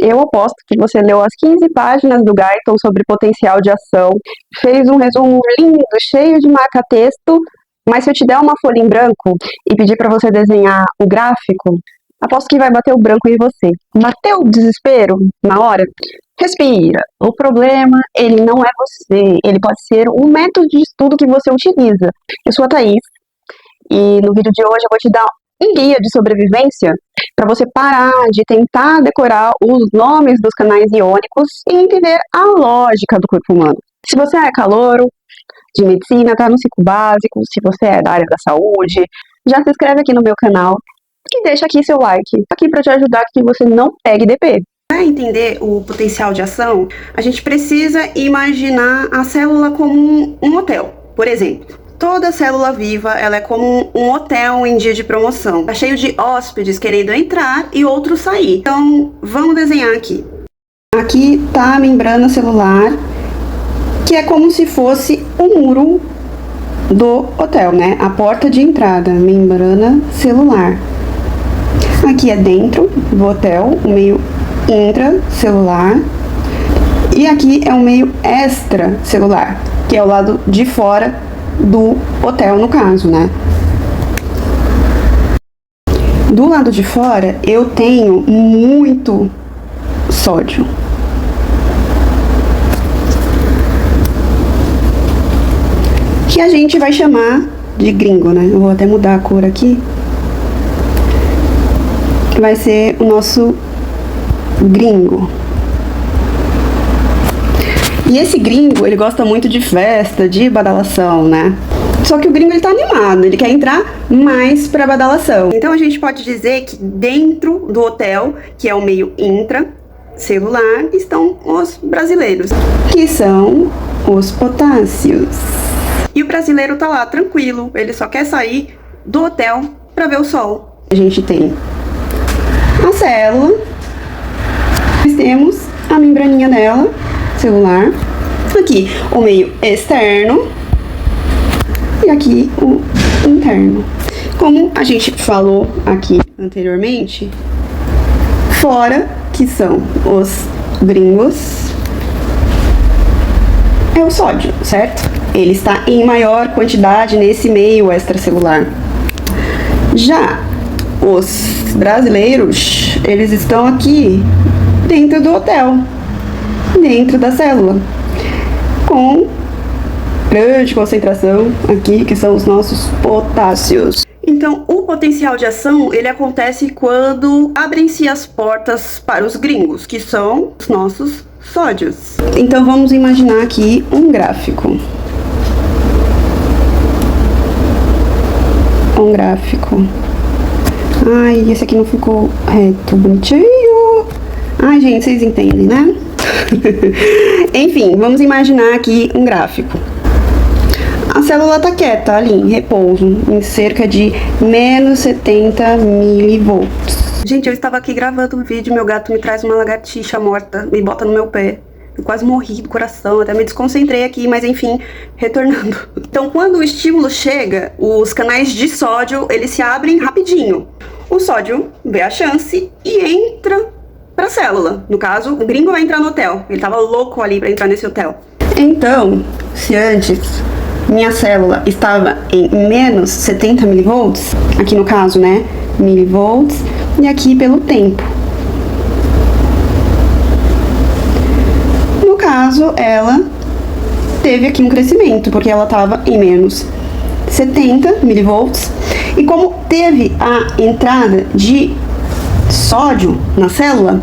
Eu aposto que você leu as 15 páginas do Guyton sobre potencial de ação, fez um resumo lindo, cheio de marca-texto, mas se eu te der uma folha em branco e pedir para você desenhar o gráfico, aposto que vai bater o branco em você. Bateu o desespero na hora? Respira. O problema, ele não é você, ele pode ser o método de estudo que você utiliza. Eu sou a Thaís, e no vídeo de hoje eu vou te dar um guia de sobrevivência para você parar de tentar decorar os nomes dos canais iônicos e entender a lógica do corpo humano. Se você é calouro, de medicina, tá no ciclo básico, se você é da área da saúde, já se inscreve aqui no meu canal e deixa aqui seu like, aqui para te ajudar que você não pegue DP. Para entender o potencial de ação, a gente precisa imaginar a célula como um hotel, por exemplo. Toda célula viva, ela é como um hotel em dia de promoção. Tá cheio de hóspedes querendo entrar e outros sair. Então, vamos desenhar aqui. Aqui tá a membrana celular, que é como se fosse o muro do hotel, né? A porta de entrada, membrana celular. Aqui é dentro do hotel, o meio intracelular. E aqui é o meio extracelular, que é o lado de fora do hotel, no caso, né? Do lado de fora, eu tenho muito sódio. Que a gente vai chamar de gringo, né? Eu vou até mudar a cor aqui. Vai ser o nosso gringo. E esse gringo, ele gosta muito de festa, de badalação, né? Só que o gringo, ele tá animado, ele quer entrar mais pra badalação. Então a gente pode dizer que dentro do hotel, que é o meio intracelular, estão os brasileiros, que são os potássios. E o brasileiro tá lá, tranquilo, ele só quer sair do hotel pra ver o sol. A gente tem a célula, nós temos a membraninha dela, celular, aqui o meio externo e aqui o interno. Como a gente falou aqui anteriormente, fora, que são os gringos, é o sódio, certo? Ele está em maior quantidade nesse meio extracelular. Já os brasileiros, eles estão aqui dentro do hotel, dentro da célula, com grande concentração aqui, que são os nossos potássios. Então, o potencial de ação, ele acontece quando abrem-se as portas para os gringos, que são os nossos sódios. Então, vamos imaginar aqui um gráfico. Um gráfico. Ai, esse aqui não ficou reto, bonitinho. Ai, gente, vocês entendem, né? Enfim, vamos imaginar aqui um gráfico. A célula tá quieta ali, em repouso, em cerca de menos 70 milivolts. Gente, eu estava aqui gravando um vídeo, meu gato me traz uma lagartixa morta, me bota no meu pé. Eu quase morri do coração, até me desconcentrei aqui, mas enfim, retornando. Então, quando o estímulo chega, os canais de sódio, eles se abrem rapidinho. O sódio vê a chance e entra pra célula. No caso, o gringo vai entrar no hotel. Ele tava louco ali pra entrar nesse hotel. Então, se antes minha célula estava em menos 70 milivolts, aqui no caso, né, milivolts, e aqui pelo tempo. No caso, ela teve aqui um crescimento, porque ela estava em menos 70 milivolts, e como teve a entrada de sódio na célula,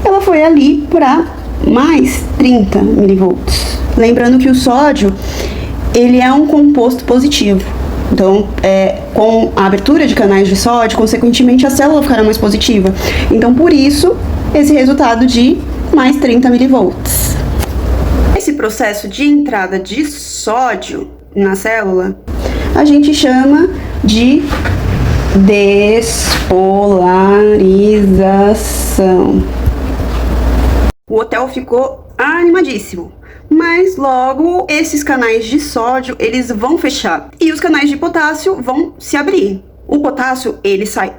ela foi ali para mais 30 milivolts. Lembrando que o sódio, ele é um composto positivo. Então, com a abertura de canais de sódio, consequentemente a célula ficará mais positiva. Então, por isso, esse resultado de mais 30 milivolts. Esse processo de entrada de sódio na célula, a gente chama de despolarização. O hotel ficou animadíssimo, mas logo esses canais de sódio, eles vão fechar e os canais de potássio vão se abrir. O potássio, ele sai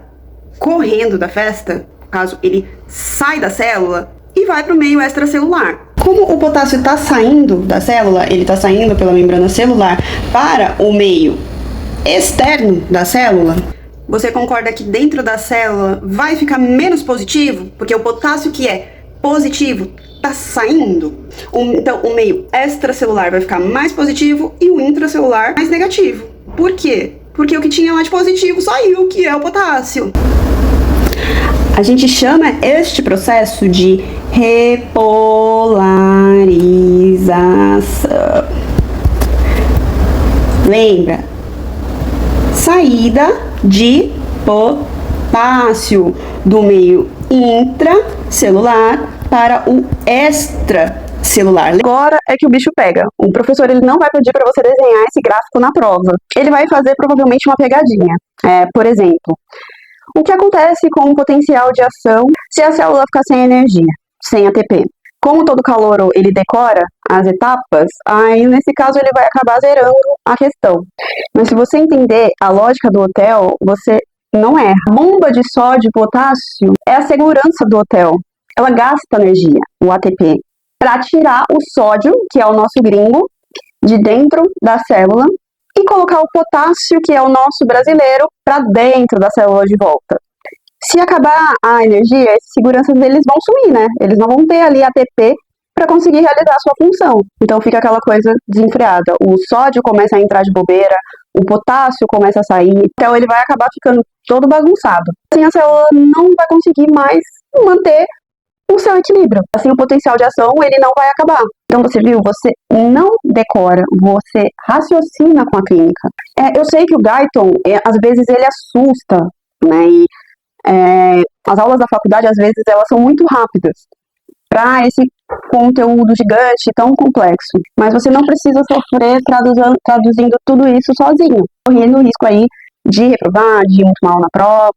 correndo da festa, caso, ele sai da célula e vai para o meio extracelular. Como o potássio está saindo da célula, ele está saindo pela membrana celular para o meio externo da célula, você concorda que dentro da célula vai ficar menos positivo? Porque o potássio que é positivo está saindo. Então, o meio extracelular vai ficar mais positivo e o intracelular mais negativo. Por quê? Porque o que tinha lá de positivo saiu, que é o potássio. A gente chama este processo de repolarização. Lembra? Saída de potássio do meio intracelular para o extracelular. Agora é que o bicho pega. O professor ele não vai pedir para você desenhar esse gráfico na prova. Ele vai fazer provavelmente uma pegadinha. Por exemplo, o que acontece com o potencial de ação se a célula ficar sem energia, sem ATP? Como todo calouro ele decora as etapas, aí nesse caso ele vai acabar zerando a questão. Mas se você entender a lógica do hotel, você não erra. A bomba de sódio e potássio é a segurança do hotel. Ela gasta energia, o ATP, para tirar o sódio, que é o nosso gringo, de dentro da célula e colocar o potássio, que é o nosso brasileiro, para dentro da célula de volta. Se acabar a energia, as seguranças deles vão sumir, né? Eles não vão ter ali ATP para conseguir realizar a sua função. Então fica aquela coisa desenfreada. O sódio começa a entrar de bobeira, o potássio começa a sair, então ele vai acabar ficando todo bagunçado. Assim a célula não vai conseguir mais manter o seu equilíbrio. Assim o potencial de ação ele não vai acabar. Então você viu, você não decora, você raciocina com a clínica. Eu sei que o Guyton, às vezes ele assusta, né? E as aulas da faculdade, às vezes, elas são muito rápidas para esse conteúdo gigante, tão complexo. Mas você não precisa sofrer traduzindo tudo isso sozinho, correndo o risco aí de reprovar, de ir muito mal na prova.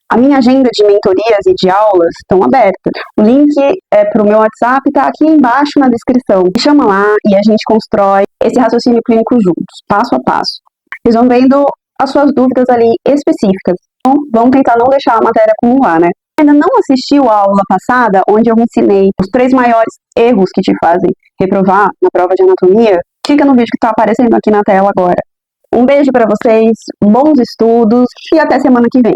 A minha agenda de mentorias e de aulas estão abertas. O link para o meu WhatsApp está aqui embaixo na descrição. Me chama lá e a gente constrói esse raciocínio clínico juntos, passo a passo. Vocês vão vendo as suas dúvidas ali específicas. Então, vamos tentar não deixar a matéria acumular, né? Ainda não assistiu a aula passada, onde eu ensinei os 3 maiores erros que te fazem reprovar na prova de anatomia? Clica no vídeo que está aparecendo aqui na tela agora. Um beijo para vocês, bons estudos e até semana que vem.